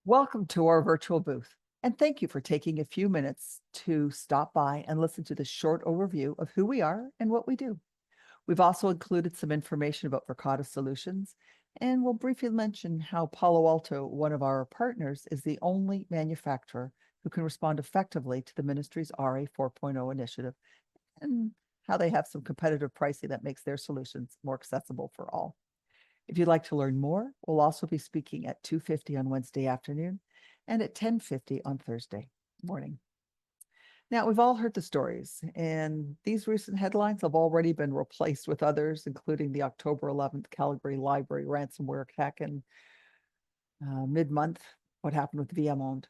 Welcome to our virtual booth, and thank you for taking a few minutes to stop by and listen to this short overview of who we are and what we do. We've also included some information about Verkada solutions, and we'll briefly mention how Palo Alto, one of our partners, is the only manufacturer who can respond effectively to the ministry's RA 4.0 initiative, and how they have some competitive pricing that makes their solutions more accessible for all. If you'd like to learn more, we'll also be speaking at 2:50 on Wednesday afternoon and at 10:50 on Thursday morning. Now, we've all heard the stories, and these recent headlines have already been replaced with others, including the October 11th Calgary Library ransomware attack and mid-month, what happened with VMond.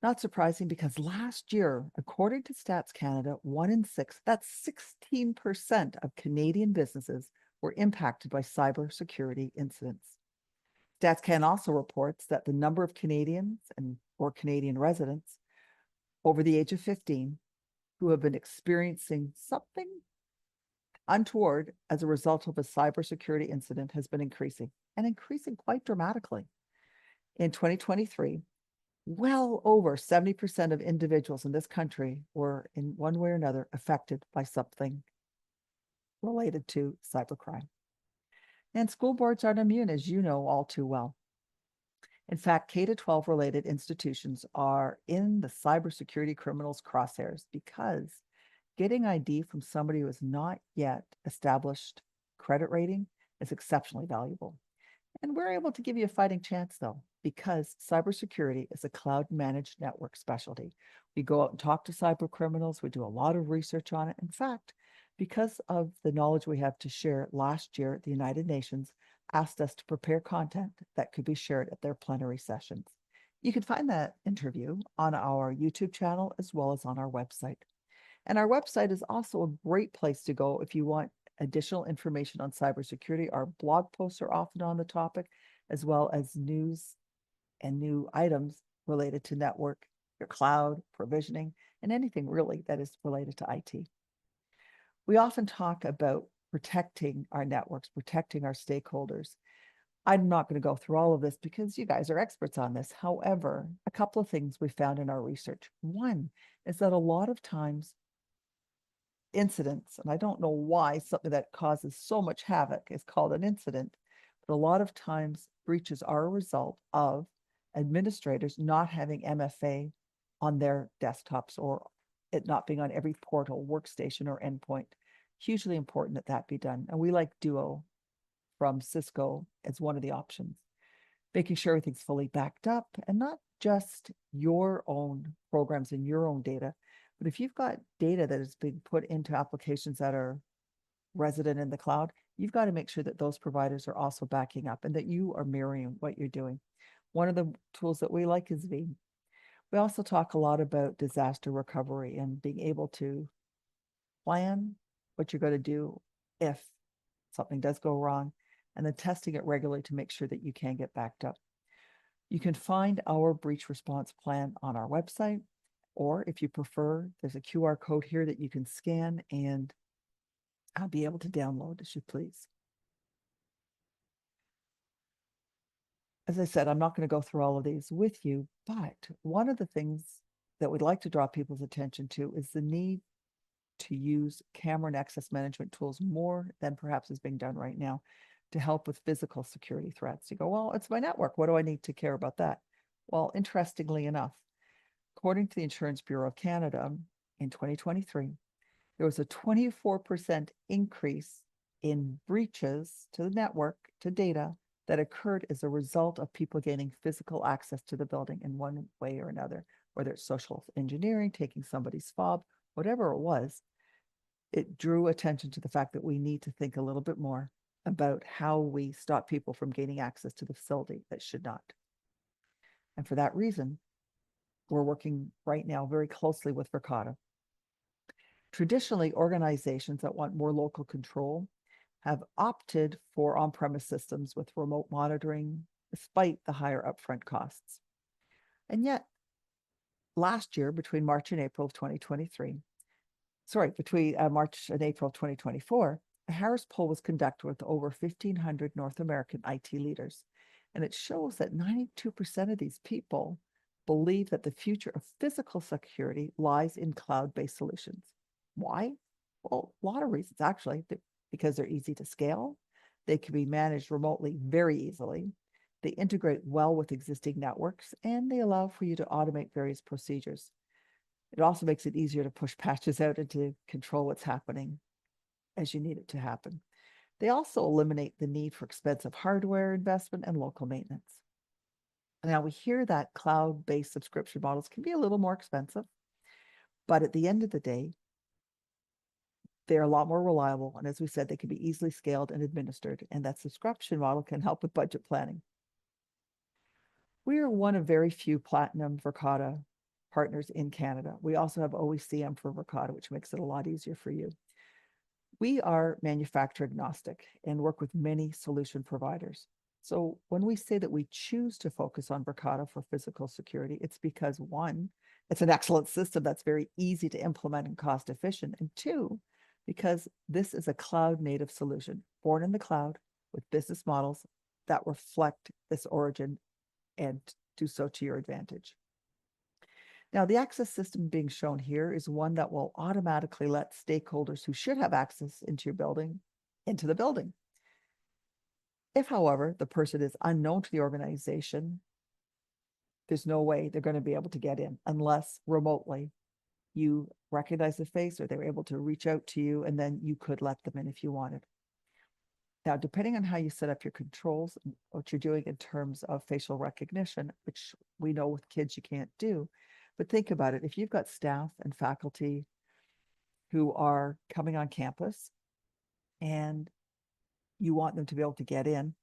Not surprising because last year, according to Stats Canada, 1 in 6, that's 16% of Canadian businesses were impacted by cybersecurity incidents. Stats Can also reports that the number of Canadians or Canadian residents over the age of 15 who have been experiencing something untoward as a result of a cybersecurity incident has been increasing quite dramatically. In 2023, well over 70% of individuals in this country were in one way or another affected by something related to cybercrime. And school boards aren't immune, as you know all too well. In fact, K-12 related institutions are in the cybersecurity criminals' crosshairs because getting ID from somebody who has not yet established credit rating is exceptionally valuable. And we're able to give you a fighting chance, though, because cybersecurity is a cloud-managed network specialty. We go out and talk to cyber criminals. We do a lot of research on it. In fact, because of the knowledge we have to share, last year, the United Nations asked us to prepare content that could be shared at their plenary sessions. You can find that interview on our YouTube channel as well as on our website. And our website is also a great place to go if you want additional information on cybersecurity. Our blog posts are often on the topic, as well as news and new items related to network, your cloud, provisioning, and anything really that is related to IT. We often talk about protecting our networks, protecting our stakeholders. I'm not going to go through all of this because you guys are experts on this. However, a couple of things we found in our research. One is that a lot of times incidents, and I don't know why something that causes so much havoc is called an incident, but a lot of times breaches are a result of administrators not having MFA on their desktops or it not being on every portal, workstation, or endpoint. Hugely important that that be done. And we like Duo from Cisco as one of the options. Making sure everything's fully backed up and not just your own programs and your own data, but if you've got data that is being put into applications that are resident in the cloud, you've got to make sure that those providers are also backing up and that you are mirroring what you're doing. One of the tools that we like is Veeam. We also talk a lot about disaster recovery and being able to plan what you're going to do if something does go wrong, and then testing it regularly to make sure that you can get backed up. You can find our breach response plan on our website, or if you prefer, there's a QR code here that you can scan and I'll be able to download as you please. As I said, I'm not going to go through all of these with you, but one of the things that we'd like to draw people's attention to is the need to use camera and access management tools more than perhaps is being done right now to help with physical security threats. You go, well, it's my network. What do I need to care about that? Well, interestingly enough, according to the Insurance Bureau of Canada, in 2023, there was a 24% increase in breaches to the network, to data, that occurred as a result of people gaining physical access to the building in one way or another, whether it's social engineering, taking somebody's fob, whatever it was. It drew attention to the fact that we need to think a little bit more about how we stop people from gaining access to the facility that should not. And for that reason, we're working right now very closely with Verkada. Traditionally, organizations that want more local control have opted for on-premise systems with remote monitoring, despite the higher upfront costs. And yet, last year, between March and April of 2023, between March and April of 2024, a Harris poll was conducted with over 1,500 North American IT leaders. And it shows that 92% of these people believe that the future of physical security lies in cloud-based solutions. Why? Well, a lot of reasons, actually, because they're easy to scale. They can be managed remotely very easily. They integrate well with existing networks, and they allow for you to automate various procedures. It also makes it easier to push patches out and to control what's happening as you need it to happen. They also eliminate the need for expensive hardware investment and local maintenance. Now, we hear that cloud-based subscription models can be a little more expensive, but at the end of the day, they're a lot more reliable. And as we said, they can be easily scaled and administered, and that subscription model can help with budget planning. We are one of very few platinum Verkada partners in Canada. We also have OECM for Verkada, which makes it a lot easier for you. We are manufacturer agnostic and work with many solution providers. So when we say that we choose to focus on Verkada for physical security, it's because one, it's an excellent system that's very easy to implement and cost efficient. And two, because this is a cloud native solution born in the cloud with business models that reflect this origin and do so to your advantage. Now, the access system being shown here is one that will automatically let stakeholders who should have access into your building into the building. If, however, the person is unknown to the organization, there's no way they're going to be able to get in unless remotely you recognize the face or they were able to reach out to you, and then you could let them in if you wanted. Now, depending on how you set up your controls and what you're doing in terms of facial recognition, which we know with kids you can't do, but think about it. If you've got staff and faculty who are coming on campus and you want them to be able to get in,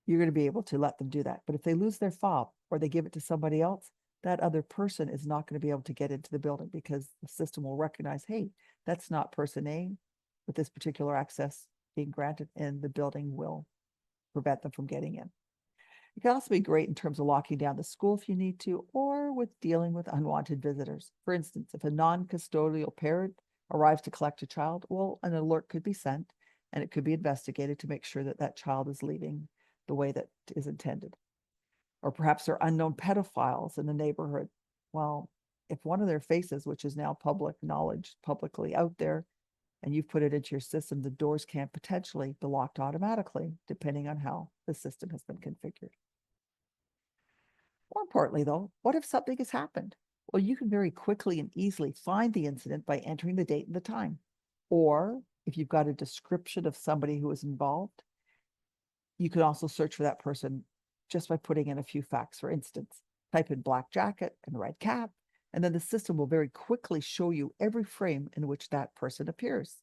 you're going to be able to let them do that. But if they lose their fob or they give it to somebody else, that other person is not going to be able to get into the building because the system will recognize, hey, that's not person A with this particular access being granted, and the building will prevent them from getting in. It can also be great in terms of locking down the school if you need to, or with dealing with unwanted visitors. For instance, if a non-custodial parent arrives to collect a child, well, an alert could be sent and it could be investigated to make sure that that child is leaving the way that is intended. Or perhaps they're unknown pedophiles in the neighborhood. Well, if one of their faces, which is now public knowledge, publicly out there, and you've put it into your system, the doors can potentially be locked automatically, depending on how the system has been configured. More importantly, though, what if something has happened? Well, you can very quickly and easily find the incident by entering the date and the time. Or if you've got a description of somebody who was involved, you can also search for that person just by putting in a few facts. For instance, type in black jacket and red cap, and then the system will very quickly show you every frame in which that person appears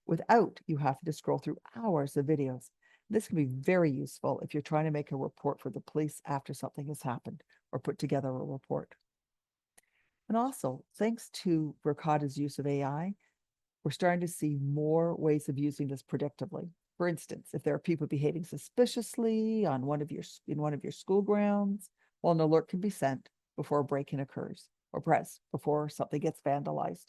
without you having to scroll through hours of videos. This can be very useful if you're trying to make a report for the police after something has happened or put together a report. And also, thanks to Verkada's use of AI, we're starting to see more ways of using this predictively. For instance, if there are people behaving suspiciously in one of your school grounds, well, an alert can be sent before a break-in occurs, or perhaps before something gets vandalized.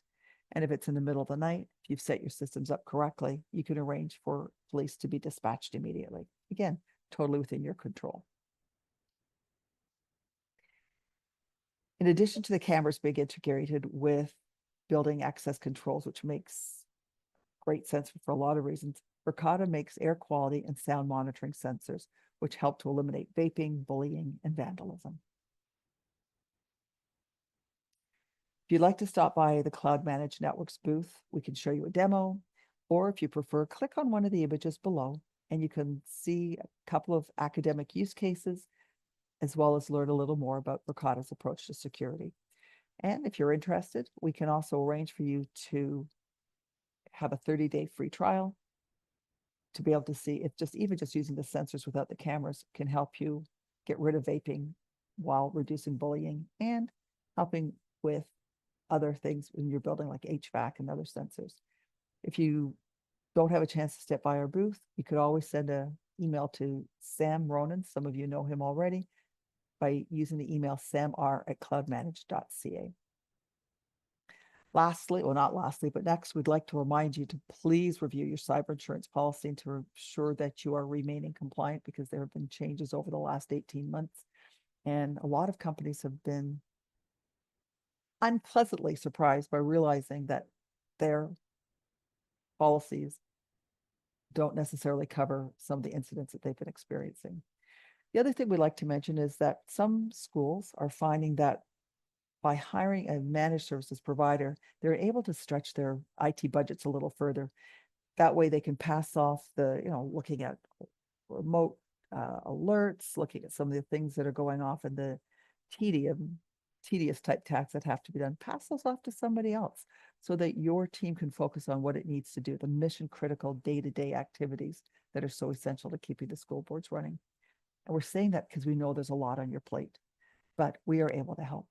And if it's in the middle of the night, if you've set your systems up correctly, you can arrange for police to be dispatched immediately. Again, totally within your control. In addition to the cameras being integrated with building access controls, which makes great sense for a lot of reasons, Verkada makes air quality and sound monitoring sensors, which help to eliminate vaping, bullying, and vandalism. If you'd like to stop by the Cloud Managed Networks booth, we can show you a demo, or if you prefer, click on one of the images below and you can see a couple of academic use cases, as well as learn a little more about Verkada's approach to security. And if you're interested, we can also arrange for you to have a 30-day free trial to be able to see if even just using the sensors without the cameras can help you get rid of vaping while reducing bullying and helping with other things in your building like HVAC and other sensors. If you don't have a chance to step by our booth, you could always send an email to Sam Ronan. Some of you know him already by using the email samr@cloudmanage.ca. Lastly, well, not lastly, but next, we'd like to remind you to please review your cyber insurance policy and to ensure that you are remaining compliant, because there have been changes over the last 18 months. And a lot of companies have been unpleasantly surprised by realizing that their policies don't necessarily cover some of the incidents that they've been experiencing. The other thing we'd like to mention is that some schools are finding that by hiring a managed services provider, they're able to stretch their IT budgets a little further. That way they can pass off looking at remote alerts, looking at some of the things that are going off in the tedious type tasks that have to be done, pass those off to somebody else so that your team can focus on what it needs to do, the mission critical day-to-day activities that are so essential to keeping the school boards running. And we're saying that because we know there's a lot on your plate, but we are able to help.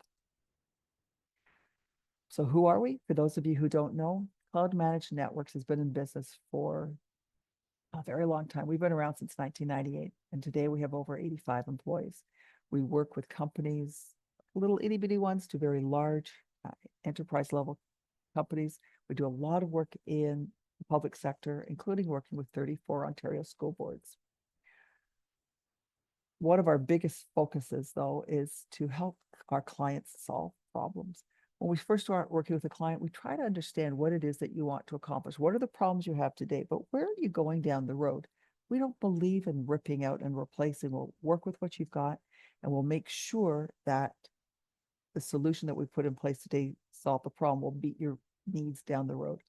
So who are we? For those of you who don't know, Cloud Managed Networks has been in business for a very long time. We've been around since 1998, and today we have over 85 employees. We work with companies, little itty bitty ones to very large enterprise level companies. We do a lot of work in the public sector, including working with 34 Ontario school boards. One of our biggest focuses, though, is to help our clients solve problems. When we first start working with a client, we try to understand what it is that you want to accomplish. What are the problems you have today, but where are you going down the road? We don't believe in ripping out and replacing. We'll work with what you've got, and we'll make sure that the solution that we put in place today solve the problem will meet your needs down the road.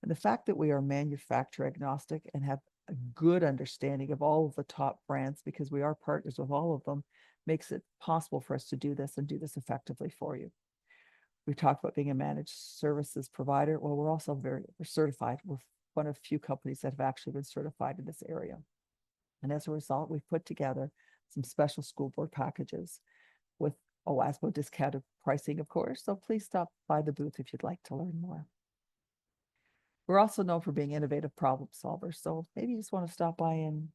And the fact that we are manufacturer agnostic and have a good understanding of all of the top brands, because we are partners with all of them, makes it possible for us to do this and do this effectively for you. We've talked about being a managed services provider. Well, we're also we're certified. We're one of few companies that have actually been certified in this area. And as a result, we've put together some special school board packages with OASBO discounted pricing, of course. So please stop by the booth if you'd like to learn more. We're also known for being innovative problem solvers. So maybe you just want to stop by and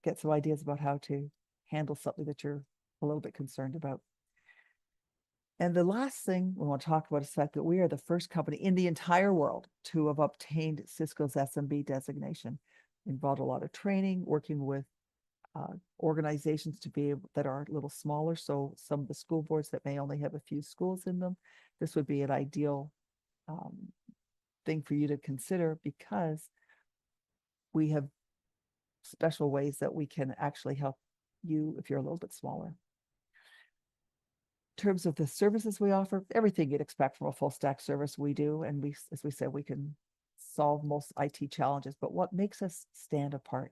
get some ideas about how to handle something that you're a little bit concerned about. And the last thing we want to talk about is the fact that we are the first company in the entire world to have obtained Cisco's SMB designation. It involved a lot of training, working with organizations to be able, that are a little smaller. So some of the school boards that may only have a few schools in them, this would be an ideal thing for you to consider, because we have special ways that we can actually help you if you're a little bit smaller. In terms of the services we offer, everything you'd expect from a full stack service we do. And we, as we said, we can solve most IT challenges. But what makes us stand apart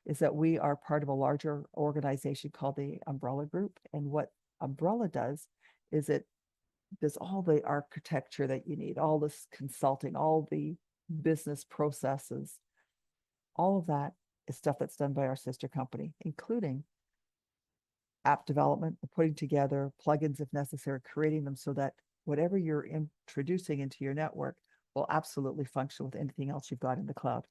is that we are part of a larger organization called the Umbrella Group. And what Umbrella does is it does all the architecture that you need, all this consulting, all the business processes, all of that is stuff that's done by our sister company, including app development, putting together plugins if necessary, creating them so that whatever you're introducing into your network will absolutely function with anything else you've got in the cloud.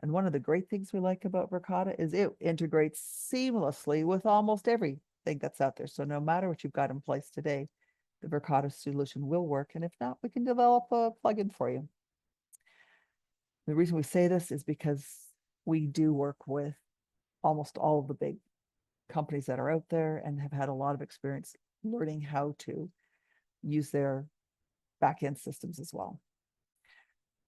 And one of the great things we like about Verkada is it integrates seamlessly with almost everything that's out there. So no matter what you've got in place today, the Verkada solution will work. And if not, we can develop a plugin for you. The reason we say this is because we do work with almost all of the big companies that are out there and have had a lot of experience learning how to use their back-end systems as well.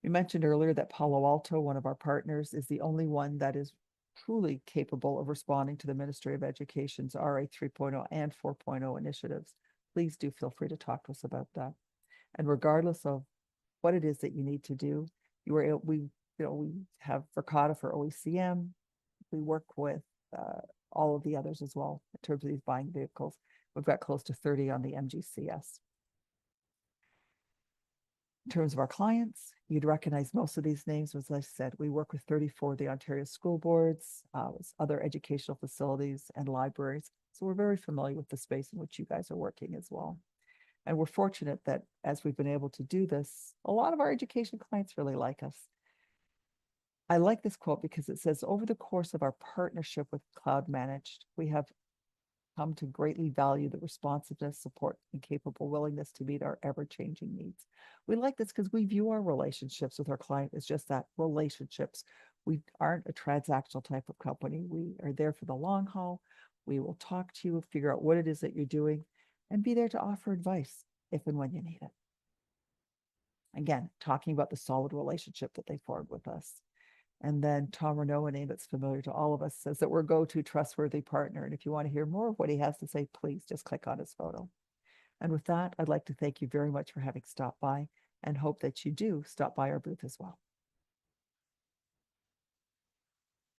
We mentioned earlier that Palo Alto, one of our partners, is the only one that is truly capable of responding to the Ministry of Education's RA 3.0 and 4.0 initiatives. Please do feel free to talk to us about that. And regardless of what it is that you need to do, we have Verkada for OECM. We work with all of the others as well in terms of these buying vehicles. We've got close to 30 on the MGCS. In terms of our clients, you'd recognize most of these names. As I said, we work with 34 of the Ontario school boards, other educational facilities and libraries. So we're very familiar with the space in which you guys are working as well. And we're fortunate that as we've been able to do this, a lot of our education clients really like us. I like this quote because it says, over the course of our partnership with Cloud Managed, we have come to greatly value the responsiveness, support, and capable willingness to meet our ever-changing needs. We like this because we view our relationships with our client as just that, relationships. We aren't a transactional type of company. We are there for the long haul. We will talk to you, figure out what it is that you're doing, and be there to offer advice if and when you need it. Again, talking about the solid relationship that they formed with us. And then Tom Renault, a name that's familiar to all of us, says that we're a go-to trustworthy partner. And if you want to hear more of what he has to say, please just click on his photo. And with that, I'd like to thank you very much for having stopped by and hope that you do stop by our booth as well.